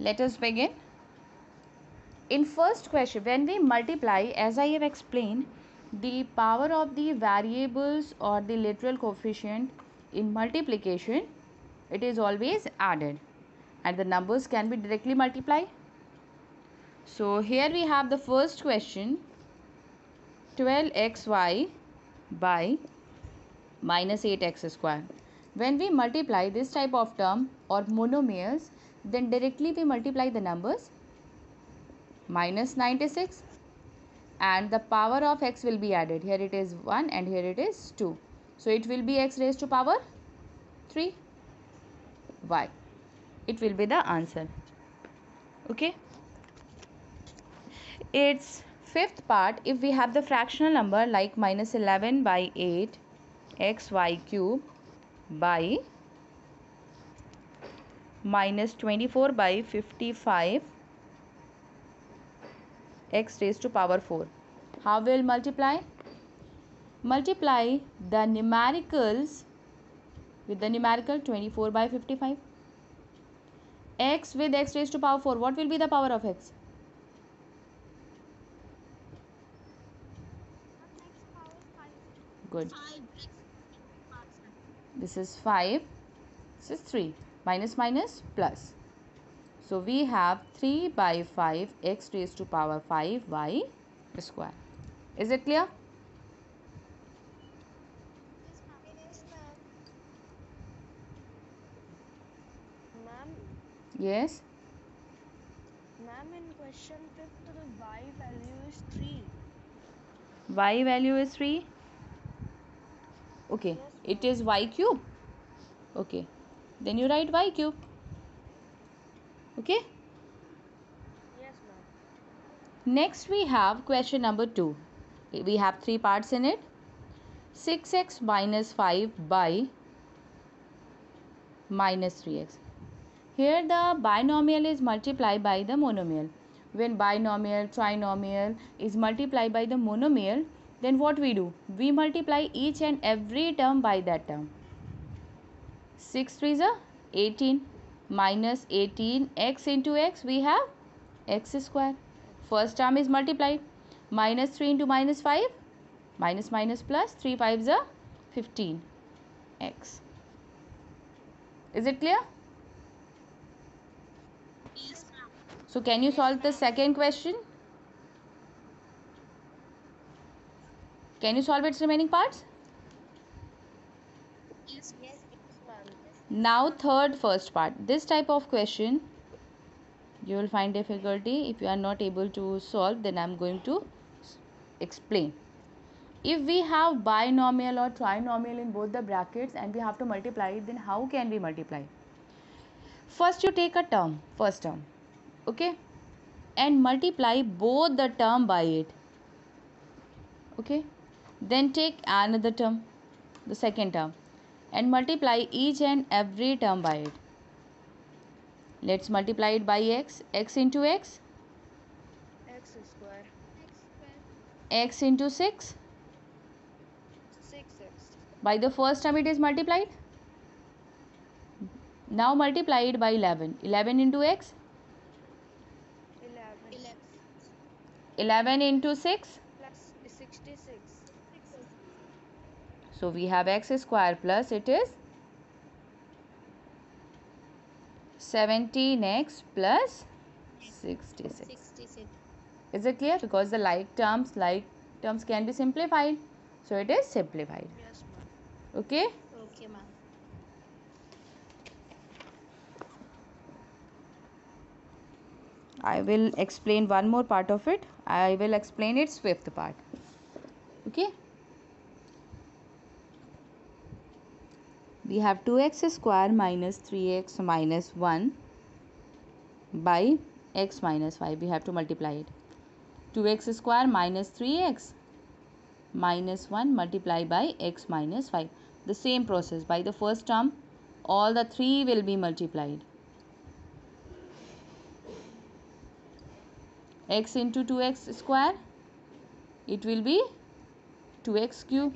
Let us begin. In first question, when we multiply, as I have explained, the power of the variables or the literal coefficient in multiplication, it is always added and the numbers can be directly multiplied. So here we have the first question, 12xy by minus 8x square. When we multiply this type of term or monomials, then directly we multiply the numbers minus 96 and the power of x will be added. Here it is 1 and here it is 2. So it will be x raised to power 3 y. It will be the answer. Okay. Its fifth part, if we have the fractional number like minus 11 by 8 xy cube by minus 24 by 55 x raised to power 4. How will multiply? Multiply the numericals with the numerical 24 by 55. X with x raised to power 4. What will be the power of x? Good. This is 5. This is 3. Minus minus plus. So we have 3 by 5 x raised to power 5 y square. Is it clear? Ma'am. Yes. Ma'am, in question 5th, the y value is 3. Y value is 3. Okay. Yes, It is y cube. Okay. Then you write y cube. Okay. Yes, ma'am. Next we have question number 2. We have 3 parts in it. 6x minus 5 by minus 3x. Here the binomial is multiplied by the monomial. When binomial, trinomial is multiplied by the monomial, then what we do? We multiply each and every term by that term. 6 3s are 18 minus 18 x into x, we have x square. First term is multiplied. Minus 3 into minus 5, minus minus plus, 3 5s are 15 x. Is it clear? So can you solve the second question? Can you solve its remaining parts? Yes, ma'am. Now third first part. This type of question you will find difficulty. If you are not able to solve, then I am going to explain. If we have binomial or trinomial in both the brackets and we have to multiply it, then how can we multiply? First you take a term, first term, okay, and multiply both the term by it, okay. Then take another term, the second term, and multiply each and every term by it. Let's multiply it by x. X into x, X square. x into 6. 6x. By the first term it is multiplied. Now multiply it by 11. 11 into x, 11. 11 into 6. Plus 66. So we have x square plus it is 17x plus 66. Is it clear? Because the like terms can be simplified. So it is simplified. Yes, ma'am. Okay? Okay, ma'am. I will explain one more part of it. I will explain its fifth part. Okay? We have 2x square minus 3x minus 1 by x minus 5. We have to multiply it. 2x square minus 3x minus 1 multiplied by x minus 5. The same process. By the first term, all the 3 will be multiplied. X into 2x square, it will be 2x cube.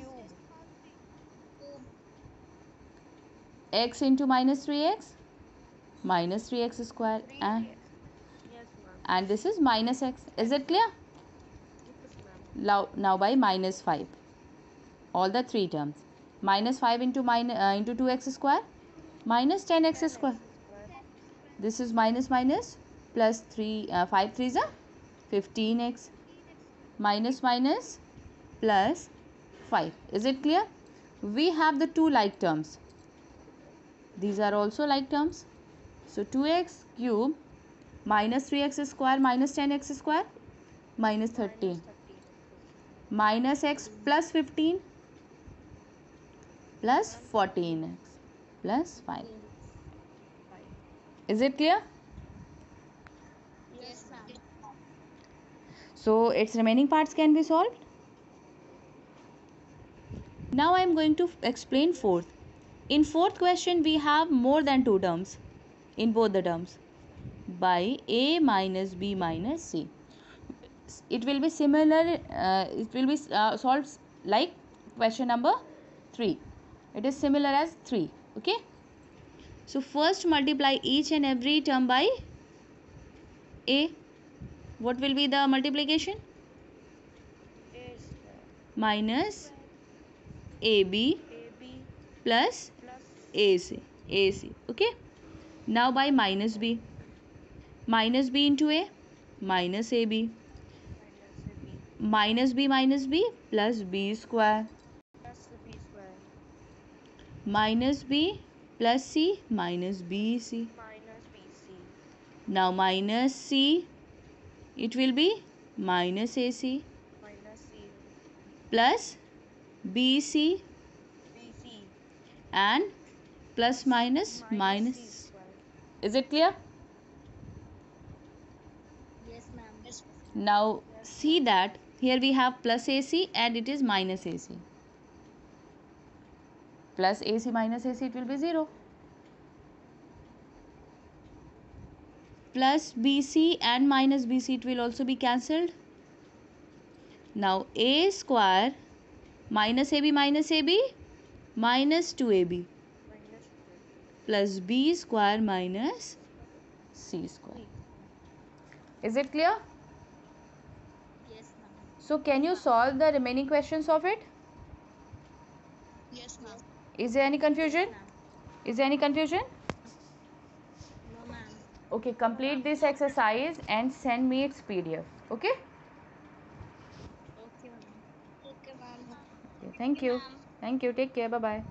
X into minus 3x, minus 3x square, and and this is minus x. Is it clear? Yes, ma'am. Now by minus 5. All the three terms. Minus 5 into 2x square minus 10x 10x square. square. This is minus minus plus 3 5 3s are 15x minus minus plus 5. Is it clear? We have the two like terms. These are also like terms. So 2x cube minus 3x square minus 10x square minus 13 minus x plus 15 plus 14x plus 5. Is it clear? Yes, ma'am. So its remaining parts can be solved. Now I am going to explain fourth. In fourth question we have more than two terms in both the terms by a minus b minus c. It will be similar, it will be solved like question number 3. It is similar as 3. Okay. So first multiply each and every term by a. What will be the multiplication? A square Minus ab AB plus plus ac. Okay. Now by minus b into a minus ab minus AB minus b plus b square plus B square minus b plus c minus bc. minus BC Now minus c, it will be minus ac minus C plus bc BC and plus minus minus C minus. square. Is it clear? Yes, ma'am. Now see that here we have plus ac and it is minus ac. Plus ac minus ac, it will be 0. Plus bc and minus bc, it will also be cancelled. Now a square minus ab minus 2ab Minus 2. plus b square minus c square. Is it clear? Yes, ma'am. So can you solve the remaining questions of it? Yes, ma'am. Is there any confusion? Is there any confusion? No, ma'am. Okay, complete this exercise and send me its PDF. Okay? Okay, ma'am. Okay, ma'am. Okay, thank you. Thank you. Take care. Bye bye.